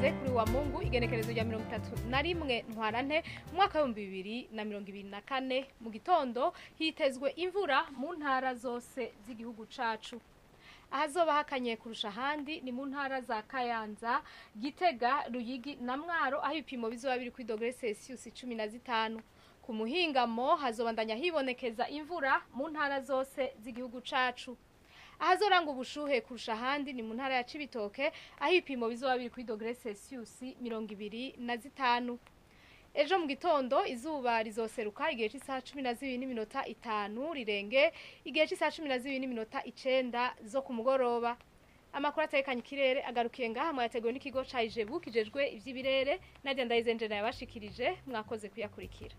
Kimeze kuri wa Mungu Igenekerezo rya 31 ntwarante umwaka wa 2024 mu gitondo hitezwe imvura mu ntara zose z'igihugu cacu. Ahazoba hakanye kurusha handi ni mu ntara za Kayanza, Gitega, Ruyigi na Mwaro aho ibipimo bizoba biri kuri dogere Celsius 15. Ku muhingamo hazobandanya hibonekeza imvura mu ntara zose z'igihugu cacu. Ahazoranga ubushuhe kurusha handi ni mu ntara ya Cibitoke aho ibipimo bizoba biri kuri dogere Celsius 25. Ejo mu gitondo izuba rizoseruka igihe cy'isaha 12:05 rirenge igihe cy'isaha 12:09 zo ku mugoroba. Amakuru atekanye ikirere agarukiye ngaha mu yateguwe n'ikigo ca Ijebu kijejwe ivy'ibirere Nadia Ndayizenje yabashikirije mwakoze kuyakurikira.